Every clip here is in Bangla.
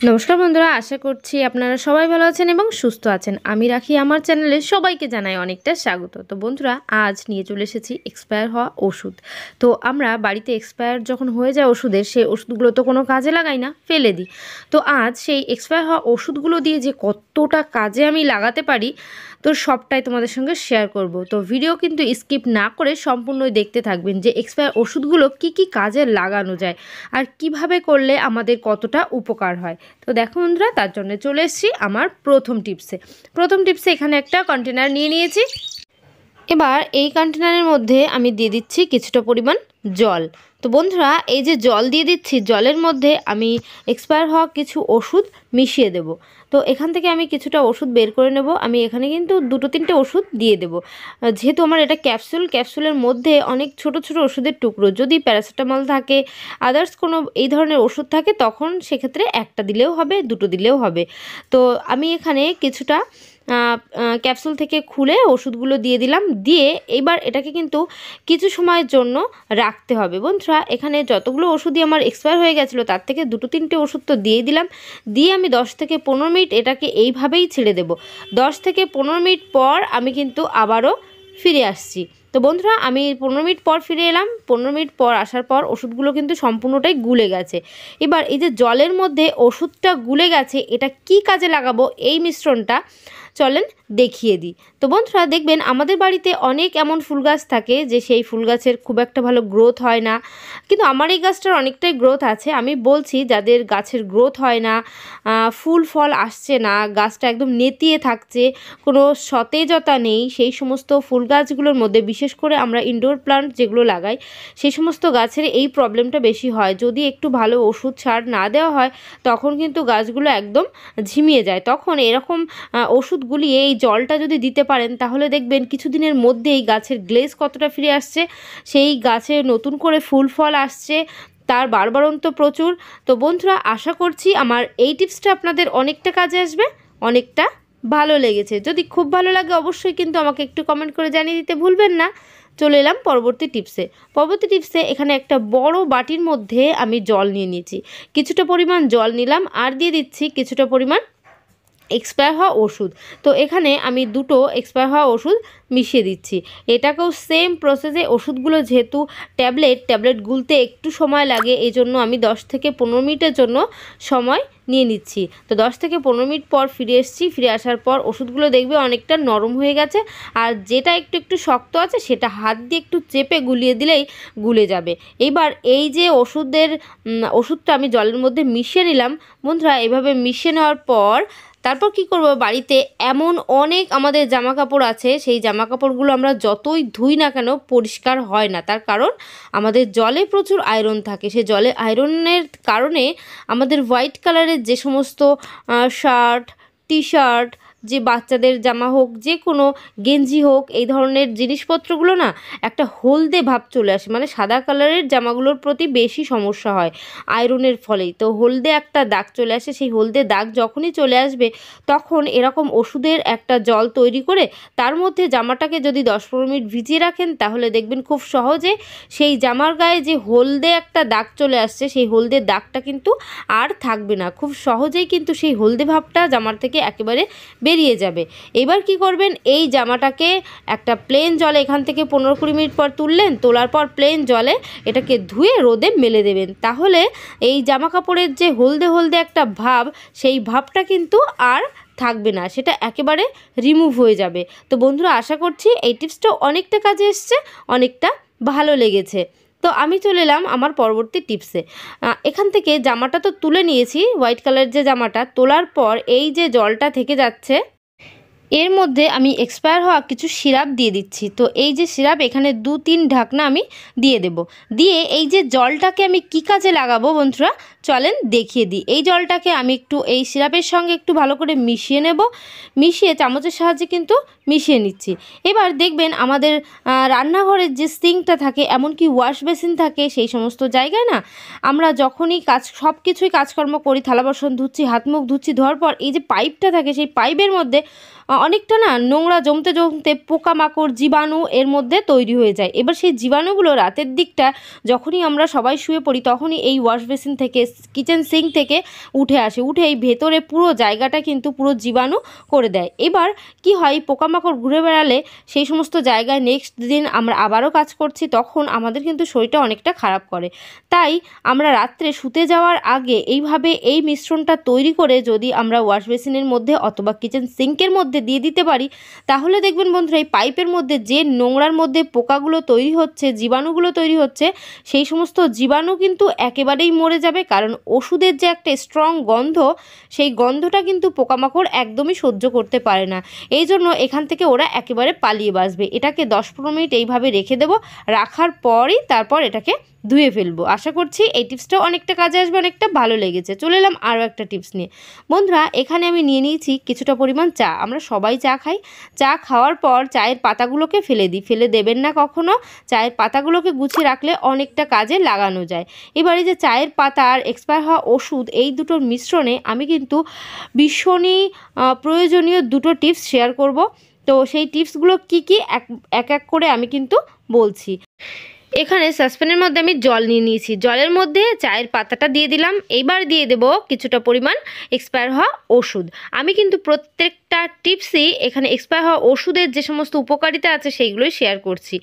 নমস্কার বন্ধুরা, আশা করছি আপনারা সবাই ভালো আছেন এবং সুস্থ আছেন। আমি রাখি আমার চ্যানেলে সবাইকে জানাই অনেকটা স্বাগত। তো বন্ধুরা, আজ নিয়ে চলে এসেছি এক্সপায়ার হওয়া ওষুধ। তো আমরা বাড়িতে এক্সপায়ার যখন হয়ে যায় ওষুধের, সেই ওষুধগুলো তো কোনো কাজে লাগাই না, ফেলে দিই। তো আজ সেই এক্সপায়ার হওয়া ওষুধগুলো দিয়ে যে কতটা কাজে আমি লাগাতে পারি, তো সবটাই তোমাদের সঙ্গে শেয়ার করব। তো ভিডিও কিন্তু স্কিপ না করে সম্পূর্ণই দেখতে থাকবেন যে এক্সপায়ার ওষুধগুলো কি কি কাজে লাগানো যায় আর কিভাবে করলে আমাদের কতটা উপকার হয়। তো দেখো বন্ধুরা, তার জন্য চলে এসেছি আমার প্রথম টিপসে এখানে একটা কন্টেনার নিয়ে নিয়েছি। এবার এই কন্টেনারের মধ্যে আমি দিয়ে দিচ্ছি কিছুটা পরিমাণ জল। তো বন্ধুরা, এই যে জল দিয়ে দিচ্ছি, জলের মধ্যে আমি এক্সপায়ার হওয়া কিছু ওষুধ মিশিয়ে দেব। তো এখান থেকে আমি কিছুটা ওষুধ বের করে নেব। আমি এখানে কিন্তু 2-3টে ওষুধ দিয়ে দেব, যেহেতু আমার এটা ক্যাপসুলের মধ্যে অনেক ছোট ছোট ওষুধের টুকরো। যদি প্যারাসিটামল থাকে, আদার্স কোনো এই ধরনের ওষুধ থাকে, তখন সেক্ষেত্রে একটা দিলেও হবে, 2টো দিলেও হবে। তো আমি এখানে কিছুটা ক্যাপসুল থেকে খুলে ওষুধগুলো দিয়ে দিলাম। দিয়ে এবার এটাকে কিন্তু কিছু সময়ের জন্য রাখতে হবে। বন্ধুরা, এখানে যতগুলো ওষুধই আমার এক্সপায়ার হয়ে গেছিলো, তার থেকে 2-3টে ওষুধ তো দিয়েই দিলাম। দিয়ে আমি 10 থেকে 15 মিনিট এটাকে এইভাবেই ছেড়ে দেব। 10 থেকে 15 মিনিট পর আমি কিন্তু আবারও ফিরে আসছি। তো বন্ধুরা, আমি 15 মিনিট পর ফিরে এলাম। 15 মিনিট পর আসার পর ওষুধগুলো কিন্তু সম্পূর্ণটাই গুলে গেছে। এবার এই যে জলের মধ্যে ওষুধটা গুলে গেছে, এটা কি কাজে লাগাবো, এই মিশ্রণটা চলেন দেখিয়ে দিই। তো বন্ধুরা, দেখবেন আমাদের বাড়িতে অনেক এমন ফুল গাছ থাকে যে সেই ফুল গাছের খুব একটা ভালো গ্রোথ হয় না, কিন্তু আমার এই গাছটার অনেকটাই গ্রোথ আছে। আমি বলছি, যাদের গাছের গ্রোথ হয় না, ফুল ফল আসছে না, গাছটা একদম নেতিয়ে থাকছে, কোনো সতেজতা নেই, সেই সমস্ত ফুল গাছগুলোর মধ্যে, বিশেষ করে আমরা ইনডোর প্লান্ট যেগুলো লাগাই, সেই সমস্ত গাছের এই প্রবলেমটা বেশি হয়। যদি একটু ভালো ওষুধ সার না দেওয়া হয়, তখন কিন্তু গাছগুলো একদম ঝিমিয়ে যায়। তখন এরকম ওষুধ গুলিয়ে এই জলটা যদি দিতে পারেন, তাহলে দেখবেন কিছুদিনের মধ্যেই গাছের গ্লেজ কতটা ফিরে আসছে, সেই গাছে নতুন করে ফুল ফল আসছে, তার বাড়বাড়ন্ত প্রচুর। তো বন্ধুরা, আশা করছি আমার এই টিপসটা আপনাদের অনেকটা কাজে আসবে, অনেকটা ভালো লেগেছে। যদি খুব ভালো লাগে অবশ্যই কিন্তু আমাকে একটু কমেন্ট করে জানিয়ে দিতে ভুলবেন না। চলে এলাম পরবর্তী টিপসে। এখানে একটা বড় বাটির মধ্যে আমি জল নিয়ে নিয়েছি। কিছুটা পরিমাণ জল নিলাম আর দিয়ে দিচ্ছি কিছুটা পরিমাণ এক্সপায়ার হওয়া ওষুধ। তো এখানে আমি 2টো এক্সপায়ার হওয়া ওষুধ মিশিয়ে দিচ্ছি। এটাকেও সেম প্রসেসে, ওষুধগুলো যেহেতু ট্যাবলেট গুলতে একটু সময় লাগে, এই জন্য আমি 10 থেকে 15 মিনিটের জন্য সময় নিয়ে নিচ্ছি। তো 10 থেকে 15 মিনিট পর ফিরে এসেছি। ফিরে আসার পর ওষুধগুলো দেখবে অনেকটা নরম হয়ে গেছে, আর যেটা একটু শক্ত আছে সেটা হাত দিয়ে একটু চেপে গুলিয়ে দিলেই গুলে যাবে। এবার এই যে ওষুধটা আমি জলের মধ্যে মিশিয়ে নিলাম। বন্ধুরা, এভাবে মিশিয়ে নেওয়ার পর তারপর কি করব, বাড়িতে এমন অনেক আমাদের জামা কাপড় আছে, সেই জামা কাপড়গুলো আমরা যতই ধুই না কেন পরিষ্কার হয় না। তার কারণ আমাদের জলে প্রচুর আয়রন থাকে। সেই জলে আয়রনের কারণে আমাদের হোয়াইট কালারের যে সমস্ত শার্ট, টি শার্ট, যে বাচ্চাদের জামা হোক, যে কোনো গেঞ্জি হোক, এই ধরনের জিনিসপত্রগুলো না একটা হলদে ভাব চলে আসে, মানে সাদা কালারের জামাগুলোর প্রতি বেশি সমস্যা হয় আয়রনের ফলেই। তো হলদে একটা দাগ চলে আসে। সেই হলদে দাগ যখনই চলে আসবে, তখন এরকম ওষুধের একটা জল তৈরি করে তার মধ্যে জামাটাকে যদি 10-15 মিনিট ভিজিয়ে রাখেন, তাহলে দেখবেন খুব সহজে সেই জামার গায়ে যে হলদে একটা দাগ চলে আসছে, সেই হলদে দাগটা কিন্তু আর থাকবে না। খুব সহজেই কিন্তু সেই হলদে ভাবটা জামার থেকে একেবারে বেরিয়ে যাবে। এবার কি করবেন, এই জামাটাকে একটা প্লেন জলে এখান থেকে 15-20 মিনিট পর তুললেন, তোলার পর প্লেন জলে এটাকে ধুয়ে রোদে মেলে দেবেন। তাহলে এই জামা কাপড়ের যে হলদে একটা ভাব, সেই ভাবটা কিন্তু আর থাকবে না, সেটা একেবারে রিমুভ হয়ে যাবে। তো বন্ধুরা, আশা করছি এই টিপসটা অনেকটা কাজে এসছে, অনেকটা ভালো লেগেছে। তো আমি চলে এলাম আমার পরবর্তী টিপসে। এখান থেকে জামাটা তো তুলে নিয়েছি, হোয়াইট কালারের যে জামাটা তোলার পর এই যে জলটা থেকে যাচ্ছে, এর মধ্যে আমি এক্সপায়ার হওয়া কিছু সিরাপ দিয়ে দিচ্ছি। তো এই যে সিরাপ, এখানে 2-3 ঢাকনা আমি দিয়ে দেব। দিয়ে এই যে জলটাকে আমি কি কাজে লাগাবো বন্ধুরা, চলেন দেখিয়ে দিই। এই জলটাকে আমি একটু এই সিরাপের সঙ্গে একটু ভালো করে মিশিয়ে নেব। মিশিয়ে চামচের সাহায্যে কিন্তু মিশিয়ে নিচ্ছি। এবার দেখবেন আমাদের রান্নাঘরের যে সিঙ্কটা থাকে, এমনকি ওয়াশ বেসিন থাকে, সেই সমস্ত জায়গায় না আমরা যখনই সব কিছুই কাজকর্ম করি, থালা বাসন ধুচ্ছি, হাত মুখ ধুচ্ছি, ধোয়ার পর এই যে পাইপটা থাকে, সেই পাইপের মধ্যে অনেকটা না নোংরা জমতে জমতে পোকামাকড় জীবাণু এর মধ্যে তৈরি হয়ে যায়। এবার সেই জীবাণুগুলো রাতের দিকটা যখনই আমরা সবাই শুয়ে পড়ি তখনই এই ওয়াশ বেসিন থেকে কিচেন সিঙ্ক থেকে উঠে আসে, উঠে এই ভেতরে পুরো জায়গাটা কিন্তু পুরো জীবাণু করে দেয়। এবার কি হয়, পোকামাকড় ঘুরে বেড়ালে সেই সমস্ত জায়গায় নেক্সট দিন আমরা আবারও কাজ করছি, তখন আমাদের কিন্তু শরীরটা অনেকটা খারাপ করে। তাই আমরা রাত্রে শুতে যাওয়ার আগে এইভাবে এই মিশ্রণটা তৈরি করে যদি আমরা ওয়াশ বেসিনের মধ্যে অথবা কিচেন সিঙ্কের মধ্যে দিয়ে দিতে পারি, তাহলে দেখবেন বন্ধুরা এই পাইপের মধ্যে যে নোংরার মধ্যে পোকাগুলো তৈরি হচ্ছে, জীবাণুগুলো তৈরি হচ্ছে, সেই সমস্ত জীবাণু কিন্তু একেবারেই মরে যাবে। কারণ ওষুধের যে একটা স্ট্রং গন্ধ, সেই গন্ধটা কিন্তু পোকামাকড় একদমই সহ্য করতে পারে না। এই জন্য এখান থেকে ওরা একেবারে পালিয়ে বাঁচবে। এটাকে 10-15 মিনিট এইভাবে রেখে দেবো, রাখার পরই তারপর এটাকে ধুয়ে ফেলবো। আশা করছি এই টিপসটাও অনেকটা কাজে আসবে, অনেকটা ভালো লেগেছে। চলে এলাম আরও একটা টিপস নিয়ে। বন্ধুরা এখানে আমি নিয়ে নিয়েছি কিছুটা পরিমাণ চা। আমরা সবাই চা খাই, চা খাওয়ার পর চায়ের পাতাগুলোকে ফেলে দিই, ফেলে দেবেন না কখনো। চায়ের পাতাগুলোকে গুছিয়ে রাখলে অনেকটা কাজে লাগানো যায়। এবারে যে চায়ের পাতা আর এক্সপায়ার হওয়া ওষুধ, এই দুটোর মিশ্রণে আমি কিন্তু ভীষণই প্রয়োজনীয় দুটো টিপস শেয়ার করব। তো সেই টিপসগুলো কি কি এক এক করে আমি কিন্তু বলছি। এখানে সসপ্যানের মধ্যে আমি জল নিয়ে নিয়েছি, জলের মধ্যে চায়ের পাতাটা দিয়ে দিলাম। এইবার দিয়ে দেব কিছুটা পরিমাণ এক্সপায়ার হওয়া ওষুধ। আমি কিন্তু প্রত্যেকটা টিপসই এখানে এক্সপায়ার হওয়া ওষুধের যে সমস্ত উপকারিতা আছে সেইগুলোই শেয়ার করছি।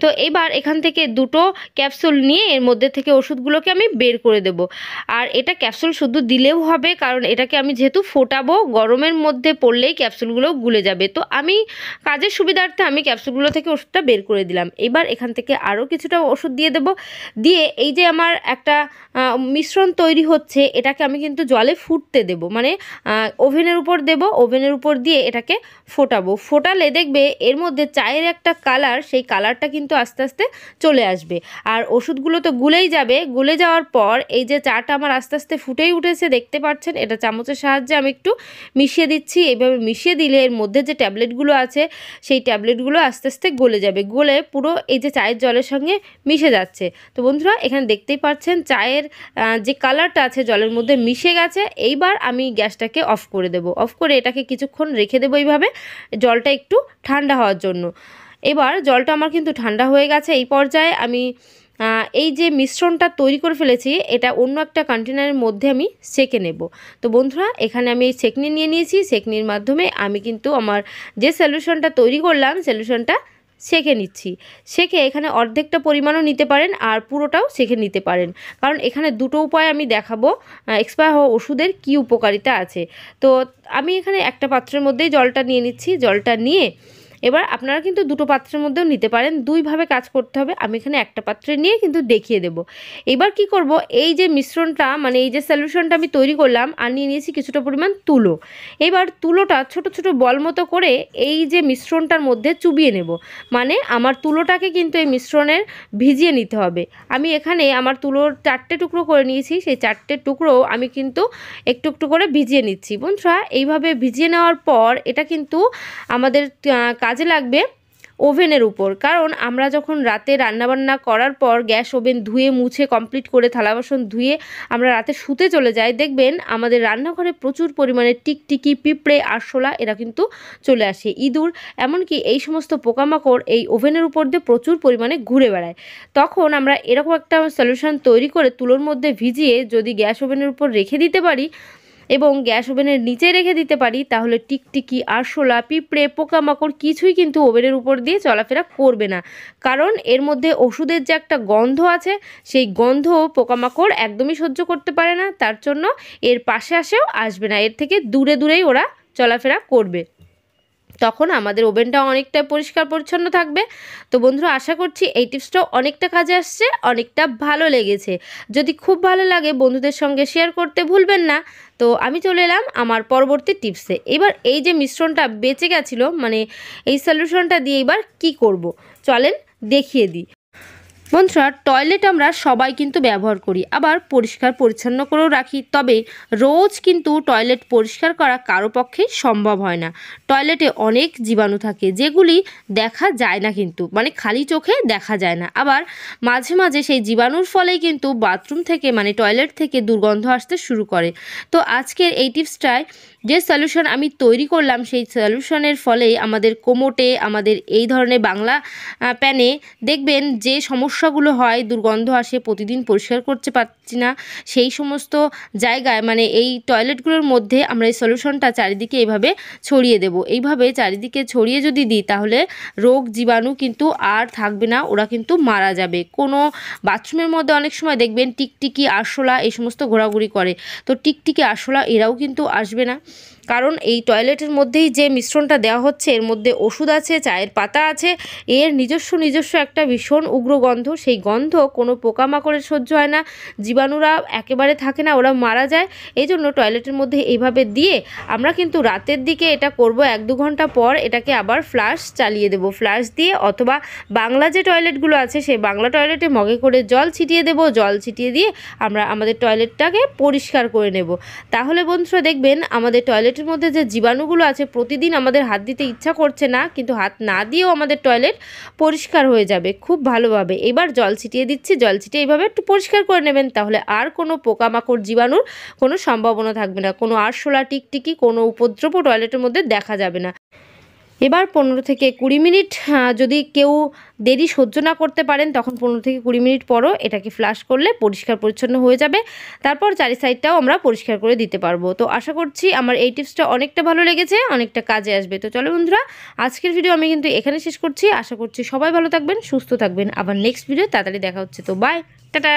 তো এবার এখান থেকে দুটো ক্যাপসুল নিয়ে এর মধ্যে থেকে ওষুধগুলোকে আমি বের করে দেব। আর এটা ক্যাপসুল শুধু দিলেও হবে, কারণ এটাকে আমি যেহেতু ফোটাবো, গরমের মধ্যে পড়লেই ক্যাপসুলগুলো গুলে যাবে। তো আমি কাজের সুবিধার্থে আমি ক্যাপসুলগুলো থেকে ওষুধটা বের করে দিলাম। এবার এখান থেকে আরও কিছুটা ওষুধ দিয়ে দেব। দিয়ে এই যে আমার একটা মিশ্রণ তৈরি হচ্ছে, এটাকে আমি কিন্তু জলে ফুটতে দেব, মানে ওভেনের উপর দেব, ওভেনের উপর দিয়ে এটাকে ফোটাবো। ফোটালে দেখবে এর মধ্যে চায়ের একটা কালার, সেই কালারটা কিন্তু আস্তে আস্তে চলে আসবে। আর ওষুধগুলো তো গুলেই যাবে। গুলে যাওয়ার পর এই যে চাটা আমার আস্তে আস্তে ফুটেই উঠেছে, দেখতে পাচ্ছেন। এটা চামচের সাহায্যে আমি একটু মিশিয়ে দিচ্ছি। এইভাবে মিশিয়ে দিলে এর মধ্যে যে ট্যাবলেটগুলো আছে, সেই ট্যাবলেটগুলো আস্তে আস্তে গলে যাবে। গলে পুরো এই যে চায়ের জলের সঙ্গে মিশে যাচ্ছে। তো বন্ধুরা এখানে দেখতেই পাচ্ছেন চায়ের যে কালারটা আছে জলের মধ্যে মিশে গেছে। এইবার আমি গ্যাসটাকে অফ করে দেব। অফ করে এটাকে কিছুক্ষণ রেখে দেবো এইভাবে, জলটা একটু ঠান্ডা হওয়ার জন্য। এবার জলটা আমার কিন্তু ঠান্ডা হয়ে গেছে। এই পর্যায়ে আমি এই যে মিশ্রণটা তৈরি করে ফেলেছি, এটা অন্য একটা কন্টেনারের মধ্যে আমি সেঁকে নেব। তো বন্ধুরা এখানে আমি এই সেঁকনি নিয়ে নিয়েছি। সেঁকনির মাধ্যমে আমি কিন্তু আমার যে সলিউশনটা তৈরি করলাম, সলিউশনটা সেঁকে নিচ্ছি। সেঁকে এখানে অর্ধেকটা পরিমাণও নিতে পারেন আর পুরোটাও সেঁকে নিতে পারেন, কারণ এখানে দুটো উপায় আমি দেখাবো এক্সপায়ার হওয়া ওষুধের কী উপকারিতা আছে। তো আমি এখানে একটা পাত্রের মধ্যেই জলটা নিয়ে নিচ্ছি। জলটা নিয়ে এবার আপনারা কিন্তু দুটো পাত্রের মধ্যেও নিতে পারেন, দুইভাবে কাজ করতে হবে। আমি এখানে একটা পাত্রে নিয়ে কিন্তু দেখিয়ে দেব। এবার কি করব, এই যে মিশ্রণটা, মানে এই যে সলিউশনটা আমি তৈরি করলাম, আর নিয়ে নিয়েছি কিছুটা পরিমাণ তুলো। এবার তুলোটা ছোট ছোট বল মতো করে এই যে মিশ্রণটার মধ্যে চুবিয়ে নেব। মানে আমার তুলোটাকে কিন্তু এই মিশ্রণের ভিজিয়ে নিতে হবে। আমি এখানে আমার তুলোর 4টে টুকরো করে নিয়েছি, সেই 4টে টুকরো আমি কিন্তু একটু একটু করে ভিজিয়ে নিচ্ছি। বন্ধুরা এইভাবে ভিজিয়ে নেওয়ার পর এটা কিন্তু আমাদের কাজে লাগবে ওভেনের উপর। কারণ আমরা যখন রাতে রান্নাবান্না করার পর গ্যাস ওভেন ধুয়ে মুছে কমপ্লিট করে থালা বাসন ধুয়ে আমরা রাতে শুতে চলে যাই, দেখবেন আমাদের রান্নাঘরে প্রচুর পরিমাণে টিকটিকি, পিঁপড়ে, আরশোলা এরা কিন্তু চলে আসে, ইঁদুর, এমনকি এই সমস্ত পোকামাকড় এই ওভেনের উপর দিয়ে প্রচুর পরিমাণে ঘুরে বেড়ায়। তখন আমরা এরকম একটা সলিউশন তৈরি করে তুলোর মধ্যে ভিজিয়ে যদি গ্যাস ওভেনের উপর রেখে দিতে পারি এবং গ্যাস ওভেনের নিচে রেখে দিতে পারি, তাহলে টিকটিকি, আরশোলা, পিঁপড়ে, পোকামাকড় কিছুই কিন্তু ওভেনের উপর দিয়ে চলাফেরা করবে না। কারণ এর মধ্যে ওষুধের যে একটা গন্ধ আছে, সেই গন্ধ পোকামাকড় একদমই সহ্য করতে পারে না। তার জন্য এর পাশে আসেও আসবে না, এর থেকে দূরে দূরেই ওরা চলাফেরা করবে। তখন আমাদের ওভেনটাও অনেকটা পরিষ্কার পরিচ্ছন্ন থাকবে। তো বন্ধুরা আশা করছি এই টিপসটাও অনেকটা কাজে আসছে, অনেকটা ভালো লেগেছে। যদি খুব ভালো লাগে বন্ধুদের সঙ্গে শেয়ার করতে ভুলবেন না। তো আমি চলে এলাম আমার পরবর্তী টিপসে। এবার এই যে মিশ্রণটা বেঁচে গেছিলো, মানে এই সলিউশনটা দিয়ে এবার কি করব, চলেন দেখিয়ে দিই। বন্ধুরা টয়লেট আমরা সবাই কিন্তু ব্যবহার করি, আবার পরিষ্কার পরিচ্ছন্ন করেও রাখি। তবে রোজ কিন্তু টয়লেট পরিষ্কার করা কারো পক্ষেই সম্ভব হয় না। টয়লেটে অনেক জীবাণু থাকে যেগুলি দেখা যায় না, কিন্তু মানে খালি চোখে দেখা যায় না। আবার মাঝে মাঝে সেই জীবাণুর ফলেই কিন্তু বাথরুম থেকে, মানে টয়লেট থেকে দুর্গন্ধ আসতে শুরু করে। তো আজকের এই টিপসটায় যে সলিউশন আমি তৈরি করলাম সেই সলিউশনের ফলেই আমাদের কোমোটে, আমাদের এই ধরনের বাংলা প্যানে দেখবেন যে সমস্যাগুলো হয়, দুর্গন্ধ আসে, প্রতিদিন পরিষ্কার করতে পারছি না, সেই সমস্ত জায়গায় মানে এই টয়লেটগুলোর মধ্যে আমরা এই সলিউশনটা চারিদিকে এইভাবে ছড়িয়ে দেব। এইভাবে চারিদিকে ছড়িয়ে যদি দিই তাহলে রোগ জীবাণু কিন্তু আর থাকবে না, ওরা কিন্তু মারা যাবে। কোনো বাথরুমের মধ্যে অনেক সময় দেখবেন টিকটিকি, আরশোলা এই সমস্ত ঘোরাঘুরি করে, তো টিকটিকি, আরশোলা এরাও কিন্তু আসবে না, কারণ এই টয়লেটের মধ্যেই যে মিশ্রণটা দেওয়া হচ্ছে এর মধ্যে ওষুধ আছে, চায়ের পাতা আছে, এর নিজস্ব একটা ভীষণ উগ্র গন্ধ। সেই গন্ধ কোনো পোকামাকড়ের সহ্য হয় না, জীবাণুরা একেবারে থাকে না, ওরা মারা যায়। এই জন্য টয়লেটের মধ্যে এইভাবে দিয়ে আমরা কিন্তু রাতের দিকে এটা করব, 1-2 ঘন্টা পর এটাকে আবার ফ্লাশ চালিয়ে দেব। ফ্লাশ দিয়ে অথবা বাংলা যে টয়লেটগুলো আছে সেই বাংলা টয়লেটে মগে করে জল ছিটিয়ে দেব। জল ছিটিয়ে দিয়ে আমরা আমাদের টয়লেটটাকে পরিষ্কার করে নেব। তাহলে বন্ধুরা দেখবেন আমাদের টয়লেটের মধ্যে যে জীবাণুগুলো আছে, প্রতিদিন আমাদের হাত দিতে ইচ্ছা করছে না, কিন্তু হাত না দিয়েও আমাদের টয়লেট পরিষ্কার হয়ে যাবে খুব ভালোভাবে। এবার জল ছিটিয়ে দিচ্ছি, জল ছিটিয়ে এইভাবে একটু পরিষ্কার করে নেবেন, তাহলে আর কোনো পোকামাকড়, জীবাণুর কোনো সম্ভাবনা থাকবে না, কোনো আরশোলা, টিকটিকি, কোনো উপদ্রবও টয়লেটের মধ্যে দেখা যাবে না। এবার 15 থেকে 20 মিনিট, যদি কেউ দেরি সহ্য না করতে পারেন তখন 15 থেকে 20 মিনিট পরও এটাকে ফ্লাশ করলে পরিষ্কার পরিচ্ছন্ন হয়ে যাবে। তারপর চারি সাইডটাও আমরা পরিষ্কার করে দিতে পারবো। তো আশা করছি আমার এই টিপসটা অনেকটা ভালো লেগেছে, অনেকটা কাজে আসবে। তো চলো বন্ধুরা, আজকের ভিডিও আমি কিন্তু এখানে শেষ করছি। আশা করছি সবাই ভালো থাকবেন, সুস্থ থাকবেন। আবার নেক্সট ভিডিও তাড়াতাড়ি দেখা হচ্ছে। তো বাই, টাটা।